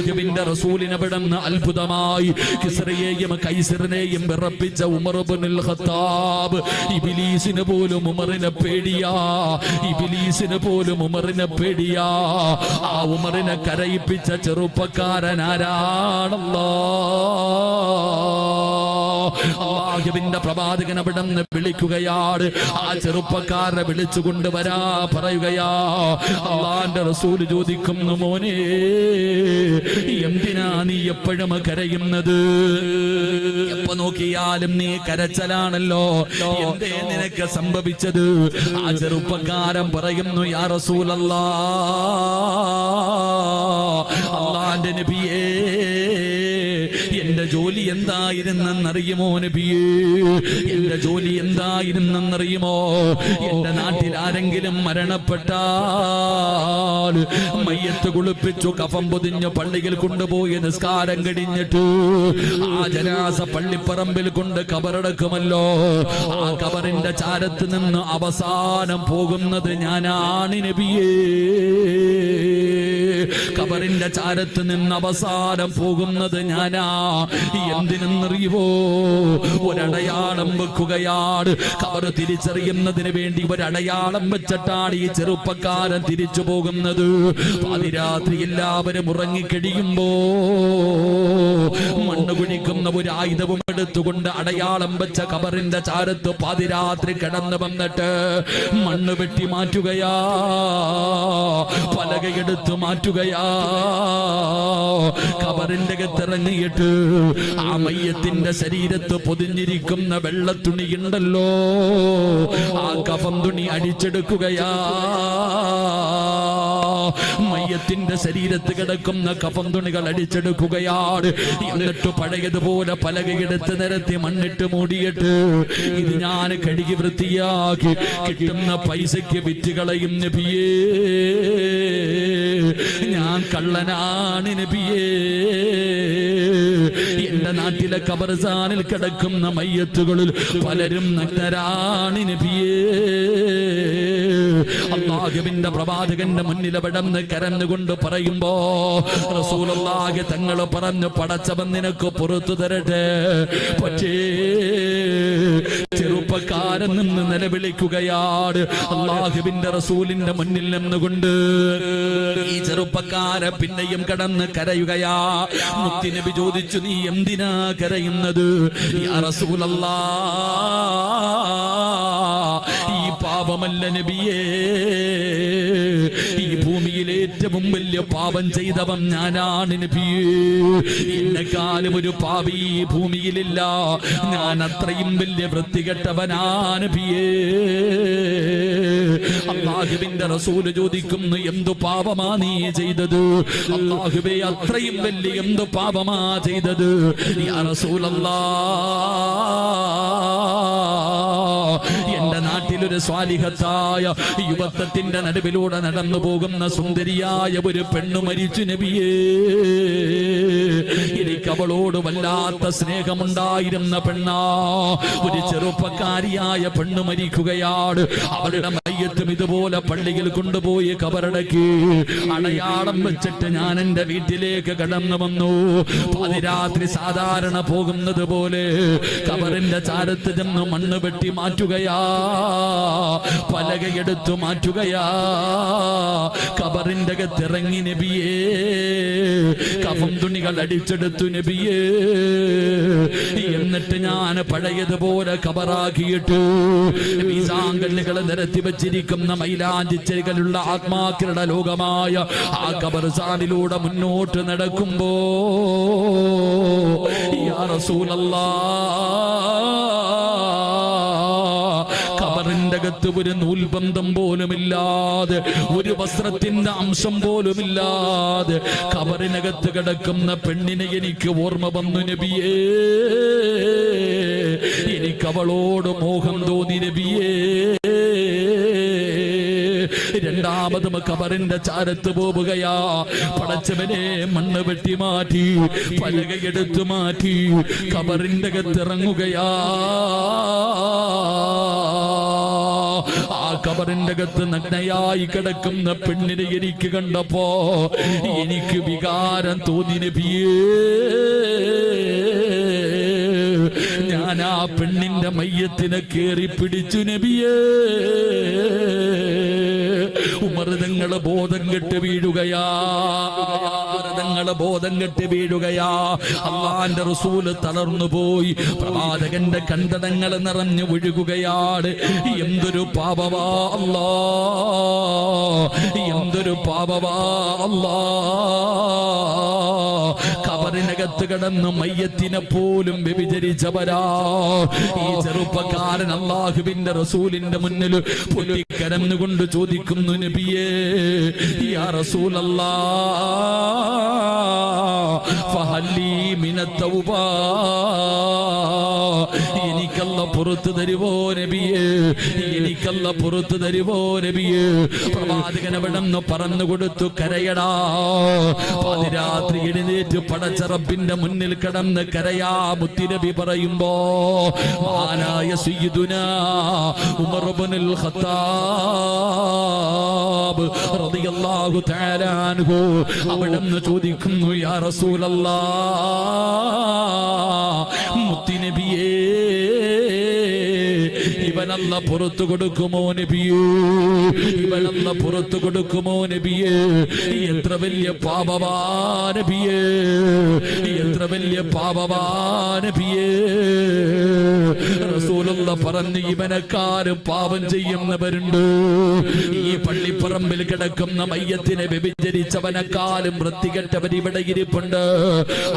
അല്ലാഹുവിന്റെ റസൂലിനെ വിടുന്ന അത്ഭുതമായി കിസ്റയെയും കൈസറിനെയും വിറപ്പിച്ച ഉമർ ഇബ്നുൽ ഖത്താബ്. ഇബ്ലീസിന് പോലും ഉമറിനെ പേടിയാ, ഇബ്ലീസിന് പോലും ഉമറിനെ പേടിയാ. ആ ഉമറിനെ കരയിപ്പിച്ച ചെറുപ്പക്കാരൻ ആരാണല്ലോ? അല്ലാഹുവിന്റെ പ്രവാചകൻ അവിടുന്ന് വിളിക്കുകയാണ്. ആ ചെറുപ്പക്കാരനെ വിളിച്ചു കൊണ്ടുവരാ പറയുകയാ. അല്ലാഹുവിന്റെ റസൂൽ ചോദിക്കുന്നു, മോനെ എന്തിനാ നീ എപ്പോഴും കരയുന്നത്? എപ്പോ നോക്കിയാലും നീ കരച്ചലാണല്ലോ, എന്തേ നിനക്ക് സംഭവിച്ചത്? ആ ചെറുപ്പക്കാരൻ പറയുന്നു, യാ റസൂലല്ലാഹ്, അല്ലാഹുവിന്റെ നബിയേ, എന്റെ ജോലി എന്തായിരുന്നെന്നറിയുമോ നബിയേ? എന്റെ ജോലി എന്തായിരുന്നെന്നറിയുമോ? എന്റെ നാട്ടിൽ ആരെങ്കിലും മരണപ്പെട്ടാൽ മയ്യത്ത് കുളിപ്പിച്ചു കഫം പൊതിഞ്ഞ് പള്ളിയിൽ കൊണ്ടുപോയി നിസ്കാരം കഴിഞ്ഞിട്ട് ആ ജനാസ പള്ളിപ്പറമ്പിൽ കൊണ്ട് കബറടക്കുമല്ലോ. ആ കബറിന്റെ ചാരത്ത് നിന്ന് അവസാനം പോകുന്നത് ഞാനാണ് നബിയേ. കബറിന്റെ ചാരത്ത് നിന്ന് അവസാനം പോകുന്നത് ഞാനാ. എന്തിനെന്നറിയുവോ? ഒരടയാളം വെക്കുകയാണ്. കബർ തിരിച്ചറിയുന്നതിന് വേണ്ടി ഒരടയാളം വെച്ചിട്ടാണ് ഈ ചെറുപ്പക്കാരൻ തിരിച്ചു പോകുന്നത്. പാതിരാത്രി എല്ലാവരും ഉറങ്ങിക്കഴിയുമ്പോ മണ്ണ് കുഴിക്കുന്ന ഒരു ആയുധവും എടുത്തുകൊണ്ട് അടയാളം വെച്ച കബറിന്റെ ചാരത്ത് പാതിരാത്രി കിടന്നു വന്നിട്ട് മണ്ണ് വെട്ടി മാറ്റുകയാ, പലകയെടുത്ത് മാറ്റുകയാ. കബറിന്റെ അകത്തിറങ്ങിയിട്ട് ആ മയ്യത്തിന്റെ ശരീരത്ത് പൊതിഞ്ഞിരിക്കുന്ന വെള്ളത്തുണിയുണ്ടല്ലോ, ആ കഫം തുണി അടിച്ചെടുക്കുകയാ. മയ്യത്തിന്റെ ശരീരത്ത് കിടക്കുന്ന കഫം തുണികൾ അടിച്ചെടുക്കുകയാണ്. എന്നിട്ട് പഴയതുപോലെ പലകയെടുത്ത് നിരത്തി മണ്ണിട്ട് മൂടിയിട്ട് ഇത് ഞാൻ കഴുകി വൃത്തിയാക്കി കിട്ടുന്ന പൈസയ്ക്ക് വിറ്റുകളയും നബിയേ, ഞാൻ കള്ളനാണ് നബിയേ. എന്റെ നാട്ടിലെ ഖബർസ്ഥാനിൽ കിടക്കുന്ന മയ്യത്തുകളിൽ പലരും നഗ്നരാണ് നബിയേ. അല്ലാഹുവിന്റെ പ്രവാചകന്റെ മുന്നിൽ അവിടുന്ന് കരഞ്ഞുകൊണ്ട് പറയുമ്പോ റസൂലുള്ളാഹി തങ്ങൾ പറഞ്ഞു, പടച്ചവൻ നിനക്ക് പുറത്തു തരട്ടെ. പക്ഷേ ചെറുപ്പക്കാരൻ നിന്ന് നിലവിളിക്കുകയാണ്. അല്ലാഹുവിന്റെ റസൂലിന്റെ മുന്നിൽ നിന്നുകൊണ്ട് ഈ ചെറുപ്പക്കാരൻ പിന്നെയും കടന്ന് കരയുകയാ. മുത്തുനബി ചോദിച്ചു, നീ എന്തിനാ കരയുന്നത്? യാ റസൂലല്ലാഹ്, ഈ പാപമല്ല നബിയേ, ഈ ഭൂമിയിൽ ഏറ്റവും വലിയ പാപം ചെയ്തവൻ ഞാനാണ് നബിയേ. എന്നെക്കാളും ഒരു പാപി ഈ ഭൂമിയിലില്ല, ഞാൻ അത്രയും വലിയ വൃത്തികെട്ടവനാണ് നബിയേ. അല്ലാഹുവിന്റെ റസൂല് ചോദിക്കുന്നു, എന്തു പാപമാ നീ ചെയ്തത്? അല്ലാഹുവേ, അത്രയും വലിയ എന്തു പാപമാ ചെയ്തത്? യാ റസൂലല്ലാഹ്, എന്റെ നാട്ടിലൊരു സ്വാലിഹത്തായ യുവത്വത്തിന്റെ നടുവിലൂടെ നടന്നു പോകുന്ന സുന്ദരിയായ ഒരു പെണ്ണു മരിച്ചു നബിയേ. എനിക്ക് അവളോട് വല്ലാത്ത സ്നേഹമുണ്ടായിരുന്ന പെണ്ണാ. ഒരു ചെറുപ്പക്കാരിയായ പെണ്ണു മരിക്കുകയാണ്. അവളുടെ മയ്യത്തും ഇതുപോലെ പള്ളിയിൽ കൊണ്ടുപോയി കബറടക്കി അടയാളം വെച്ചിട്ട് ഞാൻ എന്റെ വീട്ടിലേക്ക് കടന്നു വന്നു. പാതിരാത്രി സാധാരണ പോകുന്നത് പോലെ കബറിന്റെ ചാരത്ത് ചെന്ന് മണ്ണ് വെട്ടി മാറ്റുകയാ, പലകയെടുത്തു മാറ്റുകയാ. കബറിന്റെ അകത്തിറങ്ങി നബിയേ, കഫം തുണികൾ അടിച്ചെടുത്തു നബിയേ. എന്നിട്ട് ഞാൻ പഴയതുപോലെ കബറാക്കിയിട്ടു മീസാങ്കല്ലുകൾ നിരത്തി വെച്ചിരിക്കുന്ന മൈലാഞ്ചിച്ചെടികളുള്ള ആത്മാക്കളുടെ ലോകമായ ആ ഖബർസ്ഥാനിലൂടെ മുന്നോട്ട് നടക്കുമ്പോ യാ റസൂലല്ലാഹ്, ഖബറിന്റെ അകത്ത് ഒരു നൂൽബന്ധം പോലുമില്ലാതെ, ഒരു വസ്ത്രത്തിന്റെ അംശം പോലുമില്ലാതെ ഖബറിനകത്ത് കിടക്കുന്ന പെണ്ണിനെ എനിക്ക് ഓർമ്മ വന്നു നബിയേ. എനിക്ക് അവളോട് മോഹം തോന്നി നബിയേ. രണ്ടാമതും ഖബറിന്റെ ചാരത്ത് പോവുകയാ. പടച്ചവനെ, മണ്ണ് വെട്ടി മാറ്റി, പലകയെടുത്തു മാറ്റി, ഖബറിന്റെ അകത്തിറങ്ങുകയാ. ആ കബറിന്റെ അകത്ത് നഗ്നയായി കിടക്കുന്ന പെണ്ണിനെ എനിക്ക് കണ്ടപ്പോ എനിക്ക് വികാരം തോന്നി നബിയേ. ഞാൻ ആ പെണ്ണിന്റെ മയ്യത്തിനെ കേറി പിടിച്ചു നബിയേ. ഉമർതങ്ങളെ ബോധം കെട്ട് വീഴുകയാ, ബോധം കെട്ട് വീഴുകയാ. അള്ളാന്റെ റസൂല് തളർന്നു പോയി. പ്രവാചകന്റെ കണ്ടതങ്ങൾ നിറഞ്ഞു ഒഴുകുകയാണ്. എന്തൊരു പാപവാ അല്ലാ, എന്തൊരു പാപവാ അല്ലാ. കബറിനകത്ത് കിടന്ന് മയ്യത്തിനെ പോലും വ്യഭിചരിച്ചവരാ ഈ ചെറുപ്പക്കാരൻ. അല്ലാഹുവിന്റെ റസൂലിന്റെ മുന്നിൽ പൊട്ടിക്കരന്നുകൊണ്ട് ചോദിക്കുന്നു, നബിയേ യാ റസൂലല്ലാഹ് ഫഹല്ലി മിനത് തൗബ, എനിക്കല്ല പുറത്തു തരുവോ നബിയേ, എനിക്കല്ല പുറത്തു തരുവോ നബിയേ. പ്രവാചകൻ അവിടെന്ന് പറഞ്ഞു കൊടുത്തു, കരയടാ. പാതിരാത്രി എഴുന്നേറ്റ് പടച്ച റബ്ബിന്റെ മുന്നിൽ കിടന്ന് കരയാ. മുത്തുനബി പറയുമ്പോ മഹാനായ സയ്യിദുനാ ഉമർ ഇബ്നുൽ ഖത്താബ് റളിയല്ലാഹു തആല അൻഹു അവിടെന്ന് ചോദിക്കുന്നു, യാ റസൂലല്ലാഹ് മുത്തുനബിയേ, ഇവനല്ല പുറത്തു കൊടുക്കുമോ നബിയേ, ഇവനല്ല പുറത്തു കൊടുക്കുമോ നബിയേ. എത്ര വലിയ പാപവാ നബിയേ, എത്ര വലിയ പാപവാ നബിയേ. റസൂലുള്ള പറഞ്ഞു, ഇവനെക്കാരും പാപം ചെയ്യുന്നവരുണ്ട്. ഈ പള്ളിപ്പറമ്പിൽ കിടക്കുന്ന മയ്യത്തിനെ വ്യഭിചരിച്ചവനെക്കാളും വൃത്തികെട്ടവൻ ഇവിടെ ഇരിപ്പുണ്ട്.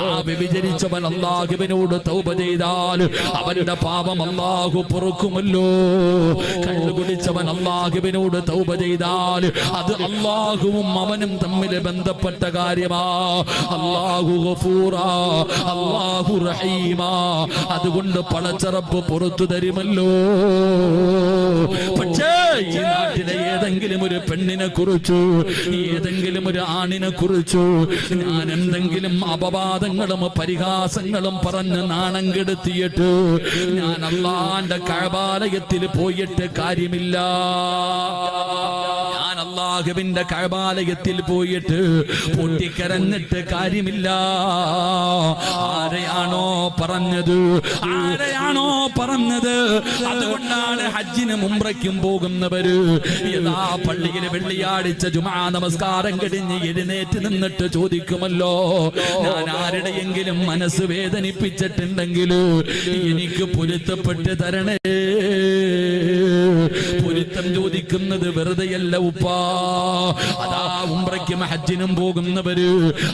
ആ വ്യഭിചരിച്ചവൻ അല്ലാഹുവിനോട് തൗബ ചെയ്താൽ അവന്റെ പാപം അല്ലാഹു പൊറുക്കുമല്ലോ. കള്ളുകുടിച്ചവൻ അല്ലാഹുവിനോട് തൗബ ചെയ്താൽ അത് അല്ലാഹുവും അവനും തമ്മിൽ ബന്ധപ്പെട്ട കാര്യമാ. അല്ലാഹു ഗഫൂറാ, അല്ലാഹു റഹീമാ. അതുകൊണ്ട് പടച്ച റബ്ബ് പുറത്തു തരുമല്ലോ. പക്ഷേ ഈ നാട്ടിലെ ഏതെങ്കിലും ഒരു പെണ്ണിനെ കുറിച്ചു, ഏതെങ്കിലും ഒരു ആണിനെ കുറിച്ചു ഞാൻ എന്തെങ്കിലും അപവാദങ്ങളും പരിഹാസങ്ങളും പറഞ്ഞ് നാണം കെടുത്തിയിട്ട് ഞാൻ അല്ലാഹുവിന്റെ കഅബാലയത്തിൽ പോയിട്ട് കാര്യമില്ല. ഞാൻ അല്ലാഹുവിന്റെ കഅബാലയത്തിൽ പോയിട്ട് പൊട്ടിക്കരഞ്ഞിട്ട് കാര്യമില്ല. ആരെയാണോ പറഞ്ഞത്, ആരെയാണോ പറഞ്ഞത്, അതുകൊണ്ടാണ് ഹജ്ജിനും ഉംറയ്ക്കും പോകുന്നവര് യഥാ പള്ളിയിൽ വെള്ളിയാഴ്ച ജുമാ നമസ്കാരം കഴിഞ്ഞ് എഴുന്നേറ്റ് നിന്നിട്ട് ചോദിക്കുമല്ലോ, ഞാൻ ആരുടെയെങ്കിലും മനസ്സ് വേദനിപ്പിച്ചിട്ടുണ്ടെങ്കിൽ എനിക്ക് പൊരുത്തപ്പെട്ട് തരണേ. പൊരുത്തം ചോദിക്കുന്നത് വെറുതെയല്ല ഉപ്പാ. അതാ ഉംറയ്ക്കും ഹജ്ജിനും പോകുന്നവര്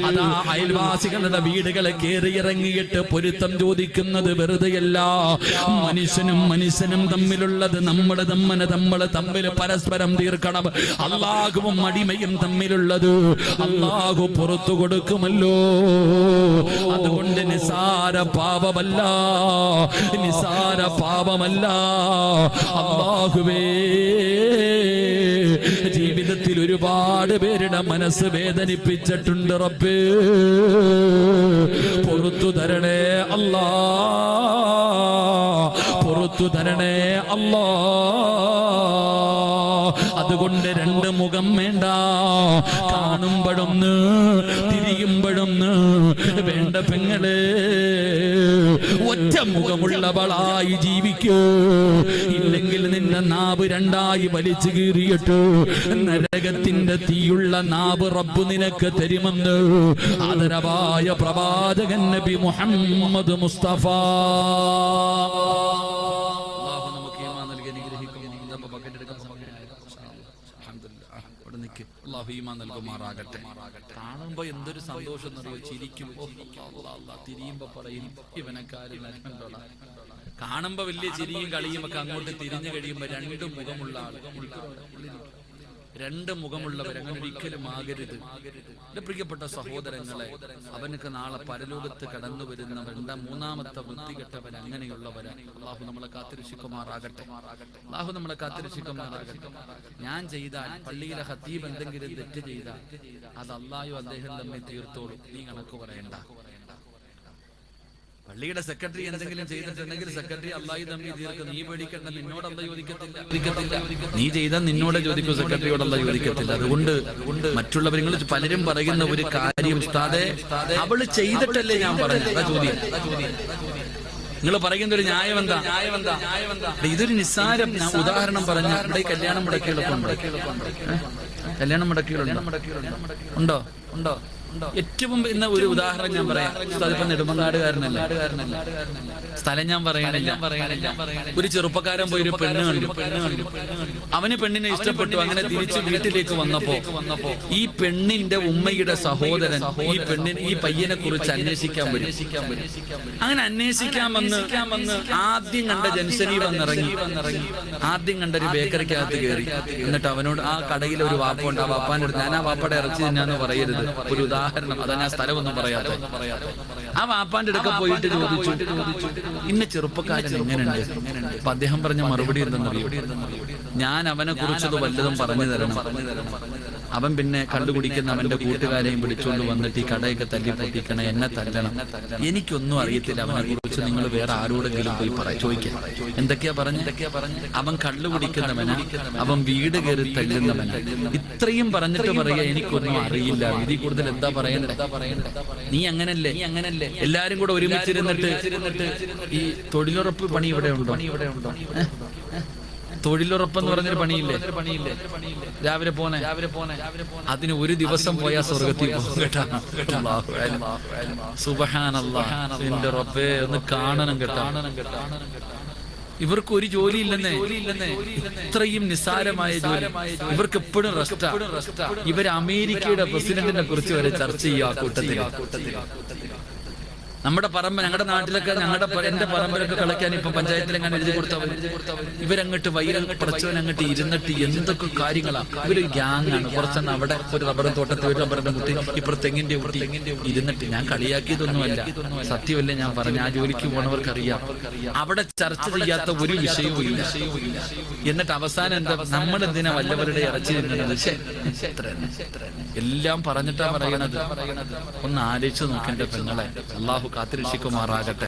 അതാ അയൽവാസികളുടെ വീടുകളെ കയറിയിറങ്ങിയിട്ട് പൊരുത്തം ചോദിക്കുന്നത് വെറുതെയല്ല. മനുഷ്യനും മനുഷ്യനും തമ്മിലുള്ളത് നമ്മൾ തമ്മിൽ പരസ്പരം തീർക്കണം. അല്ലാഹുവും അടിമയും തമ്മിലുള്ളത് അല്ലാഹു പുറത്തു കൊടുക്കുമല്ലോ. അതുകൊണ്ട് നിസാര പാപമല്ല, നിസാര പാപമല്ല. അല്ലാഹുവേ, ജീവിതത്തിൽ ഒരുപാട് പേരുടെ മനസ്സ് വേദനിപ്പിച്ചിട്ടുണ്ട് റബ്ബേ, പുറത്തു തരണേ അല്ലാ, പുറത്തു തരണേ അല്ലാ. അതുകൊണ്ട് രണ്ട് മുഖം വേണ്ട, കാണുമ്പോഴൊന്ന് തിരിയുമ്പോഴൊന്ന് വേണ്ട പെങ്ങളെ. ഒറ്റ മുഖമുള്ളവളായി ജീവിക്കൂ, ഇല്ലെങ്കിൽ നിന്റെ നാവ് രണ്ടായി വലിച്ചു കീറിയിട്ട് നരകത്തിന്റെ തീയുള്ള നാവ് റബ്ബ് നിനക്ക് തരുമെന്ന് ആദരവായ പ്രവാചകൻ നബി മുഹമ്മദ് മുസ്തഫ. കാണുമ്പോ എന്തൊരു സന്തോഷം എന്നറിയോ, ചിരിക്കുമ്പോ തിരിയുമ്പോ പറയും ഇവനെക്കാരും. കാണുമ്പോ വലിയ ചിരിയും കളിയും ഒക്കെ അങ്ങോട്ട് തിരിഞ്ഞു കഴിയുമ്പോ രണ്ട് മുഖമുള്ള ആൾ, രണ്ട് മുഖമുള്ളവർ അങ്ങനെ ഒരിക്കലും ആകരുത്. എന്റെ പ്രിയപ്പെട്ട സഹോദരങ്ങളെ, അവനക്ക് നാളെ പരലോകത്ത് കടന്നു വരുന്നവരുടെ മൂന്നാമത്തെ വൃത്തികെട്ടവൻ അങ്ങനെയുള്ളവരാണ്. അല്ലാഹു നമ്മളെ കാത്തിരക്ഷിക്കുമാറാകട്ടെ, അല്ലാഹു നമ്മളെ കാത്തിരക്ഷിക്കുമാറാകട്ടെ. ഞാൻ ചെയ്താൽ, പള്ളിയിലെ ഖതീബ് എന്തെങ്കിലും തെറ്റ് ചെയ്താൽ അത് അല്ലാഹു അദ്ദേഹം തമ്മിൽ തീർത്തോളും, നീ കണക്ക് പറയണ്ട. പള്ളിയുടെ സെക്രട്ടറി എന്തെങ്കിലും ചെയ്തിട്ടുണ്ടെങ്കിൽ സെക്രട്ടറി അള്ളാഹി തമ്പി തീർക്കും, നീ പേടിക്കണ്ട, നിന്നോട് അല്ല ചോദിക്കത്തില്ല. നീ ചെയ്താൽ നിന്നോട് ചോദിക്കും, സെക്രട്ടറിയോട് അല്ല ചോദിക്കത്തില്ല. അതുകൊണ്ട് മറ്റുള്ളവർ നിങ്ങൾ പലരും പറയുന്ന ഒരു കാര്യം ഉസ്താദേ അവള് ചെയ്തിട്ടല്ലേ ഞാൻ പറഞ്ഞു, അതാ ചോദ്യം. നിങ്ങൾ പറയുന്ന ഒരു ന്യായം എന്താ? ഇതൊരു നിസ്സാരം ഉദാഹരണം പറഞ്ഞ ഇവിടെ കല്യാണം മുടക്കികളൊക്കെ ഉണ്ട്. കല്യാണം മുടക്കികളുണ്ടോ? ഉണ്ടോ? ഏറ്റവും ഇന്ന ഒരു ഉദാഹരണം ഞാൻ പറയാം. അതിപ്പോ നെടുമങ്ങാടുകാരനല്ല, സ്ഥലം ഞാൻ പറയണില്ല. ഒരു ചെറുപ്പക്കാരൻ പോയി ഒരു പെണ്ണ് കണ്ടു. അവന് പെണ്ണിനെ ഇഷ്ടപ്പെട്ടു. അങ്ങനെ തിരിച്ച് വീട്ടിലേക്ക് വന്നപ്പോ ഈ പെണ്ണിന്റെ ഉമ്മയുടെ സഹോദരൻ ഈ പയ്യനെ കുറിച്ച് അന്വേഷിക്കാൻ വരും. അങ്ങനെ അന്വേഷിക്കാൻ വന്ന് ആദ്യം കണ്ട ജംഗ്ഷനിൽ വന്നിറങ്ങി. ആദ്യം കണ്ട ഒരു ബേക്കറിക്കകത്ത് കയറി. എന്നിട്ട് അവനോട് ആ കടയിൽ ഒരു വാപ്പ ഉണ്ട്, ആ വാപ്പാന്റെ അടുത്ത് ഞാൻ ആ വാപ്പയുടെ ഇറച്ചി തന്നെയാന്ന് പറയരുത്, ഒരു ഉദാഹരണം, അതാ ഞാൻ സ്ഥലമൊന്നും പറയാതെ. ആ വാപ്പാന്റെ അടുക്ക പോയിട്ട് ചോദിച്ചു, ഇന്ന ചെറുപ്പക്കാരൻ എങ്ങനെയുണ്ട്? അപ്പൊ അദ്ദേഹം പറഞ്ഞ മറുപടി എന്തെന്നറിയോ? ഞാൻ അവനെ കുറിച്ചത് വല്ലതും പറഞ്ഞു തരണം. അവൻ പിന്നെ കണ്ടുകുടിക്കുന്ന അവന്റെ കൂട്ടുകാരെയും വിളിച്ചുകൊണ്ട് വന്നിട്ട് ഈ കടയൊക്കെ തല്ലി പൊട്ടിക്കണേ, എന്നെ തല്ലണം, എനിക്കൊന്നും അറിയത്തില്ല അവനെ കുറിച്ച്, നിങ്ങൾ വേറെ ആരോടെങ്കിലും പോയി ചോദിക്കാം. എന്തൊക്കെയാ പറഞ്ഞു? അവൻ കള്ളു കുടിക്കുന്നവനാ, അവൻ വീട് കയറി തല്ലുന്നവനാ. ഇത്രയും പറഞ്ഞിട്ട് പറയാ എനിക്കൊന്നും അറിയില്ല. ഇതിൽ കൂടുതൽ എന്താ പറയണ്ടേ? നീ അങ്ങനല്ലേ? എല്ലാരും കൂടെ ഒരുമിച്ചിരുന്നിട്ട് ഈ തൊഴിലുറപ്പ് പണി ഇവിടെ ഉണ്ടോ? തൊഴിലുറപ്പെന്ന് പറഞ്ഞൊരു പണിയില്ലേ? രാവിലെ പോനെ, അതിന് ഒരു ദിവസം പോയാൽ സ്വർഗത്തിൽ പോകും കേട്ടാ. സുബ്ഹാനല്ലാഹ്, എന്റെ റബ്ബേ, ഒന്ന് കാണണം കേട്ടാ. ഇവർക്ക് ഒരു ജോലി ഇല്ലെന്നേ, ഇത്രയും നിസ്സാരമായ ജോലി. ഇവർക്ക് എപ്പോഴും റെസ്റ്റാ. ഇവർ അമേരിക്കയുടെ പ്രസിഡന്റിനെ കുറിച്ച് വരെ ചർച്ച ചെയ്യുക ആ കൂട്ടത്തിൽ. നമ്മുടെ പറമ്പ്, ഞങ്ങളുടെ നാട്ടിലൊക്കെ എന്റെ പറമ്പിലൊക്കെ കളിക്കാൻ ഇപ്പൊ പഞ്ചായത്തിൽ എങ്ങനെ എഴുതി കൊടുത്തവർ ഇവരങ്ങോട്ട് വൈരം പടച്ചവൻ അങ്ങോട്ട് ഇരുന്നിട്ട് എന്തൊക്കെ കാര്യങ്ങളാ. ഇവരൊരു ഗ്യാങ് ആണ്. കുറച്ചെണ്ണം അവിടെ ഒരു റബ്ബറും തോട്ടത്തിൽ ഒരു റബ്ബറിന്റെ കുട്ടി, ഇപ്പുറ തെങ്ങിന്റെ കുട്ടി ഇരുന്നിട്ട്. ഞാൻ കളിയാക്കിയതൊന്നുമല്ല, സത്യമല്ലേ ഞാൻ പറഞ്ഞു. ആ ജോലിക്ക് പോണവർക്കറിയാം അവിടെ ചർച്ച ചെയ്യാത്ത ഒരു വിഷയവും ഇല്ല. എന്നിട്ട് അവസാനം എന്താ, നമ്മൾ എന്തിനാ വല്ലവരുടെ ഇറച്ചി തിന്നുന്നത്? എല്ലാം പറഞ്ഞിട്ടാ പറയണത്. ഒന്ന് ആലോചിച്ച് നോക്കേണ്ട പെങ്ങളെ. അള്ളാഹു കാത്തിരക്ഷിക്കുമാറാകട്ടെ.